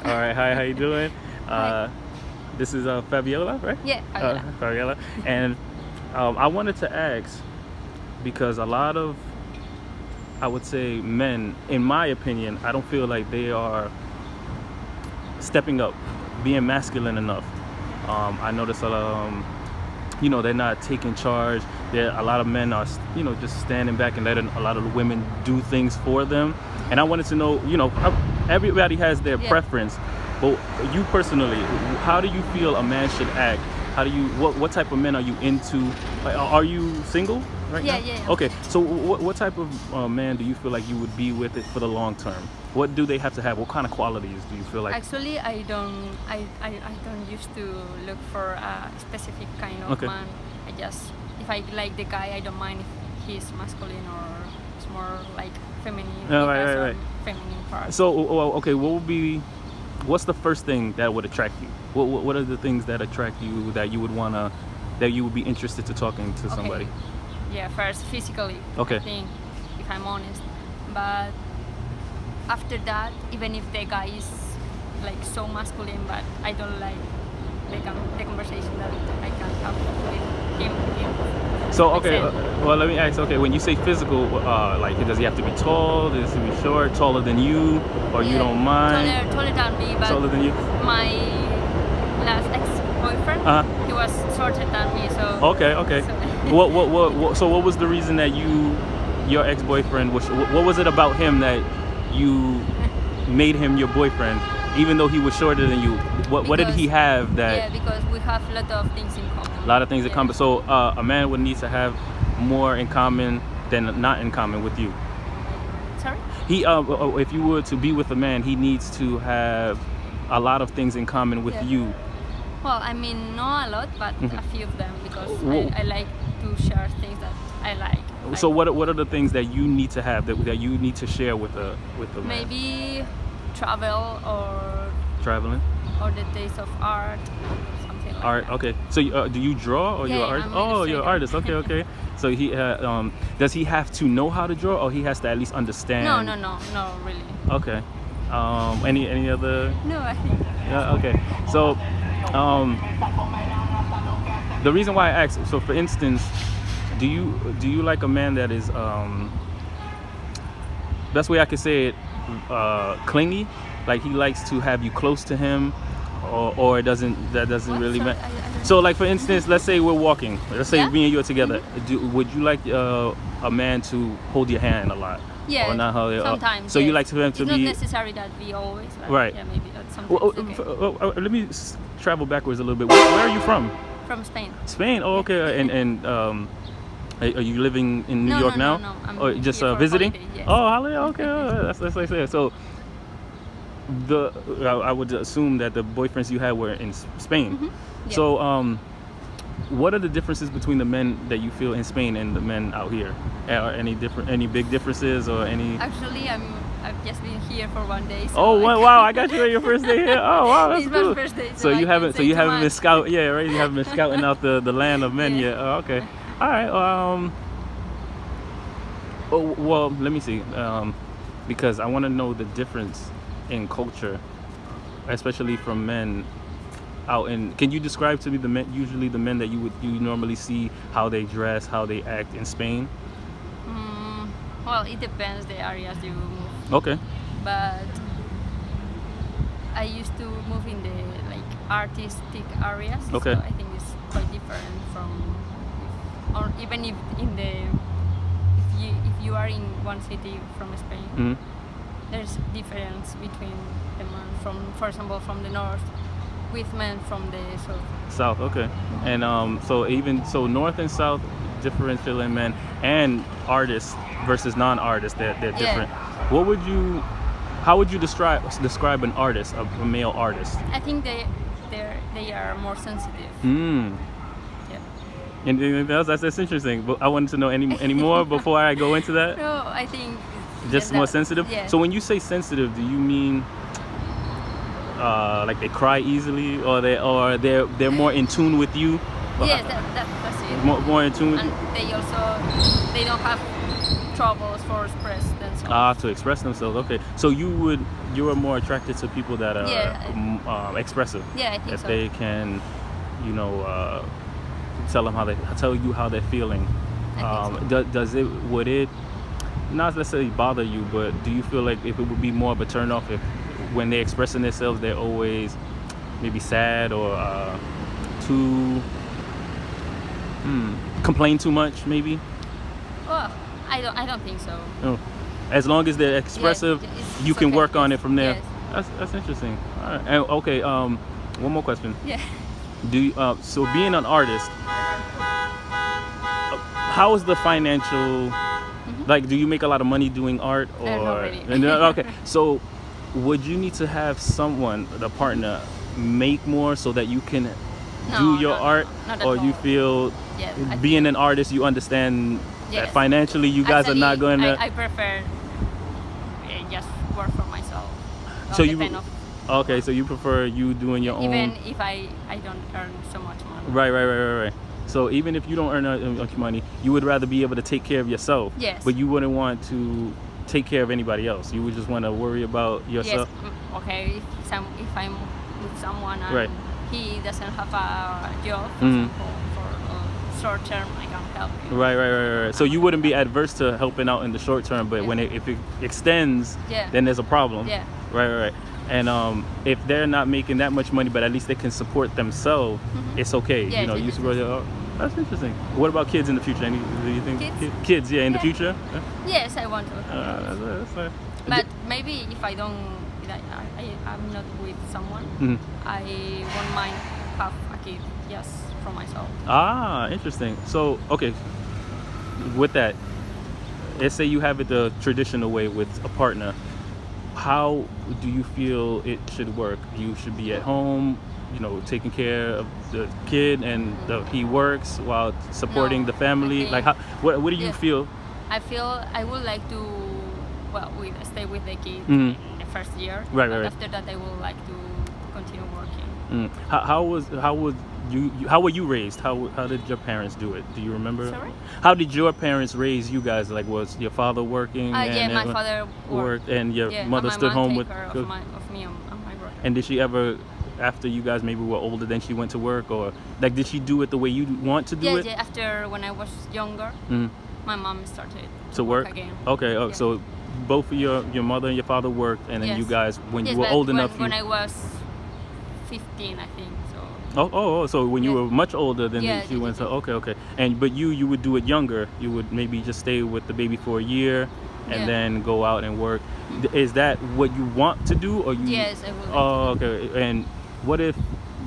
All right, hi, how you doing? Hi. This is Fabiola, right? Yeah, Fabiola. Fabiola. And I wanted to ask because a lot of, I would say, men, in my opinion, I don't feel like they are stepping up, being masculine enough. I notice they're not taking charge. There, a lot of men are, just standing back and letting a lot of the women do things for them. And I wanted to know, everybody has their Yeah. preference, but you personally, how do you feel a man should act? How do you, what type of men are you into? Like, are you single right Yeah, now? yeah, I'm Okay, single. so what type of man do you feel like you would be with it for the long term? What do they have to have? What kind of qualities do you feel like? Actually, I don't used to look for a specific kind of Okay. man. I just, if I like the guy, I don't mind if he's masculine or it's more like feminine. Oh, He right, has right, some right. feminine parts. So, okay, what's the first thing that would attract you? What are the things that attract you that you would wanna, that you would be interested to talking to somebody? Okay. Yeah, first physically. Okay. I think, if I'm honest, but after that, even if the guy is like so masculine, but I don't like the conversation that I can have with him. So, okay, Makes well, let me ask. Okay, when you say physical, like, does he have to be tall? Does he have to be short? Taller than you, or you don't mind? Taller than me, but Taller than you? my last ex-boyfriend, Uh-huh. he was shorter than me, so. Okay, okay. So, So what was the reason that your ex-boyfriend was? What was it about him that you made him your boyfriend, even though he was shorter than you? What did he Because- have that? Yeah, because we have a lot of things in common. A lot of things in Yeah. common. So a man would need to have more in common than not in common with you. Sorry? He, if you were to be with a man, he needs to have a lot of things in common with Yeah. you. Well, I mean, not a lot, but Mhm. a few of them, because Whoa. I like to share things that I like. So Like, what are the things that you need to have that you need to share with a man? maybe travel Traveling, or the taste of art, something like art. that. Okay. So do you draw or you're Yeah, an artist? I'm an Oh, you're an illustrator. artist. Okay, okay. So does he have to know how to draw, or he has to at least understand? No, really. Okay. Any other? No, I think. Yeah. Okay. So, the reason why I asked. So, for instance, do you like a man that is best way I could say it, clingy? Like he likes to have you close to him, or it doesn't What? really Sorry, matter. I don't So, like, for instance, let's say we're walking. Let's say Yeah? me and you are together. Would you like a man to hold your hand a lot? Yeah, Or not hold it? sometimes. So you yes. like for him to it's be. not necessary that we always. But Right. Yeah, maybe sometimes. Well, Okay. let me travel backwards a little bit. Where are you from? From Spain. Spain. Oh, okay. And are you living in New No, York no, now? no, I'm Or just here for visiting? holiday, yes. Oh, holiday. Okay, that's like that. So I would assume that the boyfriends you had were in Spain. Yeah. So what are the differences between the men that you feel in Spain and the men out here? Are any big differences or any? Actually, I've just been here for 1 day. So Oh wow! I got you on your first day here. Oh wow, that's It's my cool. first day, So so I you can't haven't say too been much. scout, yeah, right? You haven't been scouting out the land of men Yeah. yet. Oh, okay. All right. Oh, well, let me see. Because I want to know the difference in culture, especially from men out in. Can you describe to me usually the men that you normally see, how they dress, how they act in Spain? Well, it depends the areas you move, Okay. but I used to move in the like artistic areas. Okay. So I think it's quite different from, or even if if you are in one city from Spain, Hmm. there's difference between the man from, for example, from the north with men from the south. South, okay. And so north and south differential in men and artists versus non-artists, they're Yeah. different. How would you describe an artist, a male artist? I think they are more sensitive. Mm. Yeah. And that's interesting. But I wanted to know any more before I go into that. No, I think Just yeah, more that- sensitive. Yeah. So when you say sensitive, do you mean like they cry easily, or they're more in tune with you? Yes, that's it. More in tune with you. And they don't have troubles for express themselves. To express themselves. Okay, so you are more attracted to people that are expressive. Yeah, I think If so. they can, you know, tell you how they're feeling. I think so. Would it not necessarily bother you, but do you feel like if it would be more of a turn off if when they're expressing themselves they're always maybe sad or too complain too much maybe? Well, I don't think so. No. As long as they're Yes, expressive, you it's can okay. work on Yes. it from there. Yes. That's interesting. All right. And, okay. One more question. Yeah. Do you, so being an artist, how is the financial? Like, do you make a lot of money doing art or? Not really. Okay. So, would you need to have someone, the partner, make more so that you can do your art, not at or you all. feel Yes, I being an artist, you understand that Yes. financially you guys Actually, are not going to. I prefer just work for myself. So you depend of, okay? So you prefer you doing your even own. if I don't earn so much money. Right. So even if you don't earn much money, you would rather be able to take care of yourself. Yes. But you wouldn't want to take care of anybody else. You would just want to worry about Yes. yourself. Okay. If I'm with someone and Right. he doesn't have a job, for Mhm. example, for short term, I can help him. Right. So you wouldn't be adverse to helping out in the short term, but Yeah. if it extends, Yeah. then there's a problem. Yeah. Right. And if they're not making that much money, but at least they can support themselves, it's okay. Yeah, you know, it you is. support. That's interesting. What about kids in the future? Do you think Kids? kids? Yeah, in the Yeah. future. Yes, I want to. That's nice. But maybe if I don't, I'm not with someone, Mhm. I won't mind have a kid just for myself. Interesting. So, okay, with that, let's say you have it the traditional way with a partner. How do you feel it should work? You should be at home, you know, taking care of the kid, and he works while supporting No, the family. I Like, think- what do you Yes. feel? I feel I would like to, stay with the kid Mhm. in the first year. Right. But after that, I would like to continue working. How were you raised? How did your parents do it? Do you remember? Sorry? How did your parents raise you guys? Like, was your father working? Yeah, and my everyone father worked. and your Yeah, mother and my stood mom home take with. care of me and my brother. And did she ever, after you guys maybe were older, then she went to work, or like did she do it the way you want to do it? Yeah. After when I was younger, Mhm. my mom started To work again. Okay. Yeah. So both of your mother and your father worked, and then you Yes. guys, when Yes, you were but old enough, when you. I was 15, I think. So So when you Yeah. were much older, then Yeah, she went to. yeah. Okay. And but you would do it younger. You would maybe just stay with the baby for a year, and Yeah. then go out and work. Is that what you want to do, or you? Yes, I would like Oh, okay. And what if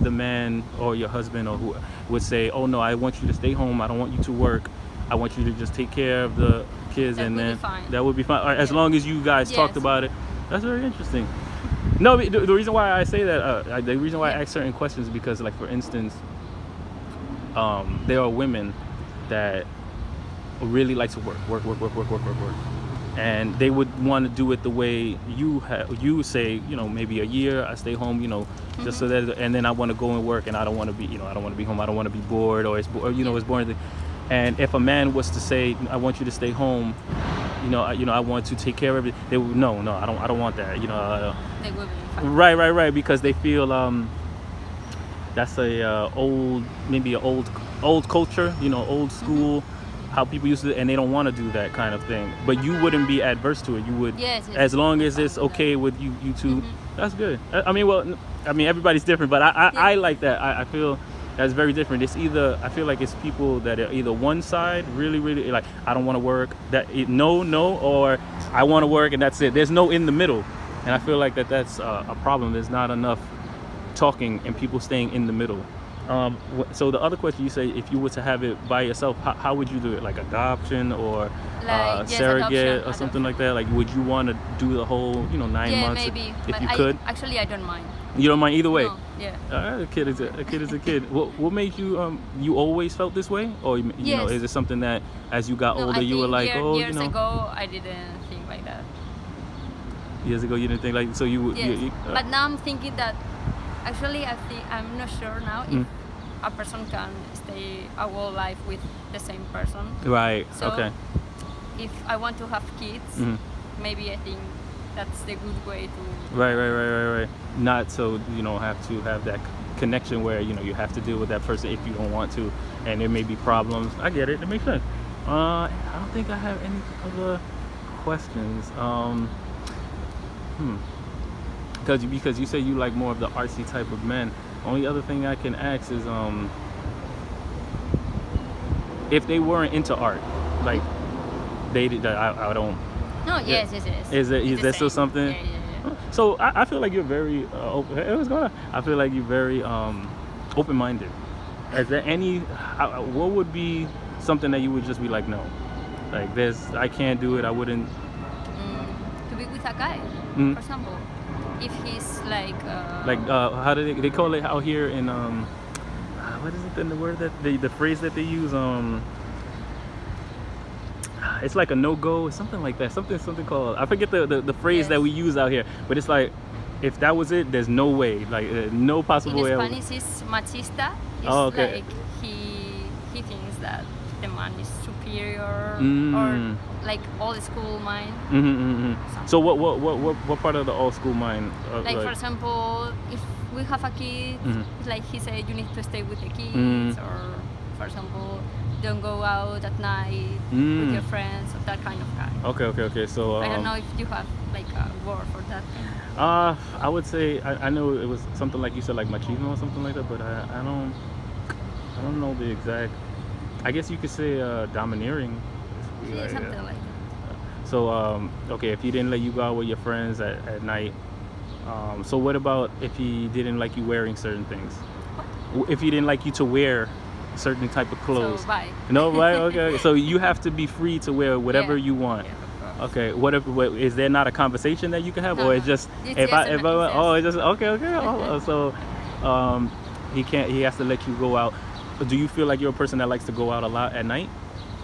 the man or your husband or who would say, "Oh no, I want you to stay home. I don't want you to work. I want you to just take care of the kids," That and would be then fine. that would be fine. All right, as Yes. long as you guys talked Yes. about it. That's very interesting. No, the reason why I say that, the reason why I Yeah. ask certain questions is because, like, for instance, there are women that really like to work, and they would want to do it the way you say, you know, maybe a year I stay home, you know, just so that, and then I want to go and work, and I don't want to be, you know, I don't want to be home, I don't want to be bored, or it's boring. And if a man was to say, I want you to stay home, I want to take care of it, they would, no, I don't want that, they will be fine. right, because they feel that's maybe a old culture, old school, how people used to, and they don't want to do that kind of thing. But you wouldn't be adverse to it. You would, Yes, as long I'm as fine it's with that. okay with you two. That's good. I mean, everybody's different, but I like that. I feel that's very different. It's either, I feel like it's people that are either one side, really, really, like, I don't want to work, no, or I want to work, and that's it. There's no in the middle. And I feel like that's a problem. There's not enough talking and people staying in the middle. So the other question, you say, if you were to have it by yourself, how would you do it? Like adoption, or Like, yes, surrogate, adoption, or something like that? Like, would you want to do the whole 9 Yeah, months maybe. if But you could? Actually, I don't mind. You don't mind either way? No, yeah. A kid is a kid. What made you you always felt this way, or Yes. is it something that as you got No, older I you were think like, years ago, I didn't think like that. years ago you didn't think like, so Yes. But now I'm thinking that actually I'm not sure now if a person can stay a whole life with the same person. right, So okay. if I want to have kids, maybe I think that's the good way to. Right. Not so have to have that connection where you have to deal with that person if you don't want to, and there may be problems. I get it. It makes sense. I don't think I have any other questions. Because you say you like more of the artsy type of men. Only other thing I can ask is if they weren't into art, like they did. I don't. No, Yeah. yes. Is It's the there still same. something? Yeah. So I feel like you're very open. Hey, what's going on? I feel like you're very open-minded. Is there any? What would be something that you would just be like, no, like I can't do it. I wouldn't. To be with a guy, Mm. for example, if he's like. How do they call it out here in what is it in the word that the phrase that they use it's like a no-go or something like that, something called, I forget the phrase Yes. that we use out here, but it's like if that was it, there's no way, like no possible way. In Spanish, is machista. It's Oh, okay. like he thinks that the man is superior Mm. or like old school mind. So what part of the old school mind? Like for example, if we have a kid, Mhm. it's like he said you need to stay with the kids, Mm. or for example, don't go out at night Mm. with your friends, or that kind of guy. Okay. So I don't know if you have like a word for that. I would say I know it was something like you said, like machismo or something like that, but I don't know the exact. I guess you could say domineering. Yeah, something like that. So okay, if he didn't let you go out with your friends at night, so what about if he didn't like you wearing certain things? If he didn't like you to wear certain type of clothes? So bye. No, right? Okay. So you have to be free to wear whatever Yeah. you want. Yeah, of course. Okay. What is there not a conversation that you can have, No, or it's no. just It's if yes I and if no, I it's oh yes. it's just okay. So he can't. He has to let you go out. Do you feel like you're a person that likes to go out a lot at night?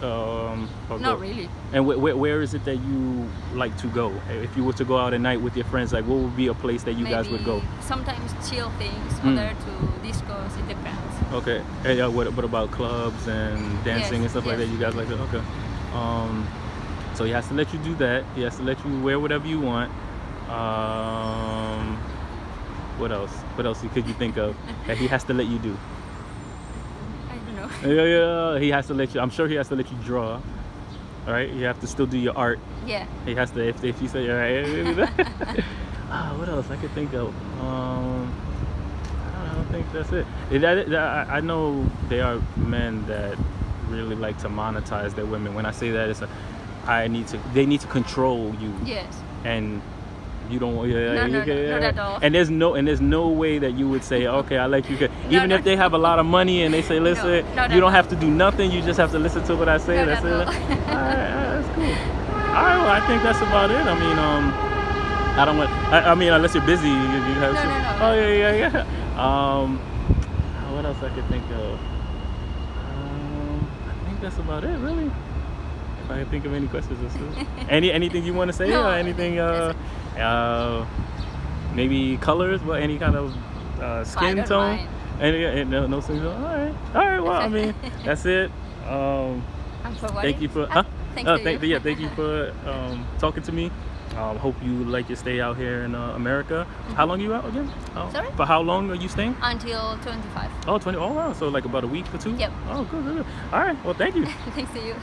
Or Not really. And where is it that you like to go? If you were to go out at night with your friends, like what would be a place that you guys would go? Sometimes chill things, Mm. other to discos, it depends. Okay. And what about clubs and dancing and Yes, stuff like yes. that? You guys like that? Okay. So he has to let you do that. He has to let you wear whatever you want. What else? What else could you think of that he has to let you do? I don't know. Yeah. He has to let you. I'm sure he has to let you draw. All right. You have to still do your art. Yeah. He has to. If you say all right. What else I could think of? I don't think that's it. I know there are men that really like to monetize their women. When I say that, they need to control you, Yes. and you don't. No, not at all. And there's no way that you would say, okay, I let you. Even No. if they have a lot of money and they say, listen, not you at don't all. have to do nothing. You just have to listen to what I say. Not That's at it. all. All right, that's cool. All right, well, I think that's about it. I mean, I don't want. I mean, unless you're busy, you have. No. Oh yeah. What else I could think of? I think that's about it, really. If I can think of any questions or stuff. Anything you want to say, No, or I anything? think that's Maybe colors, but any kind of skin don't tone. mind. No skin tone. All right. Well, I mean, that's it. And for what? Thank you for. Thanks to you. Thank you for talking to me. Hope you like your stay out here in America. How long are you out again? Sorry? For how long are you staying? Until 25. Oh, 20. Oh, wow. So like about a week or two? Yep. Oh, good. All right. Well, thank you. Thanks to you.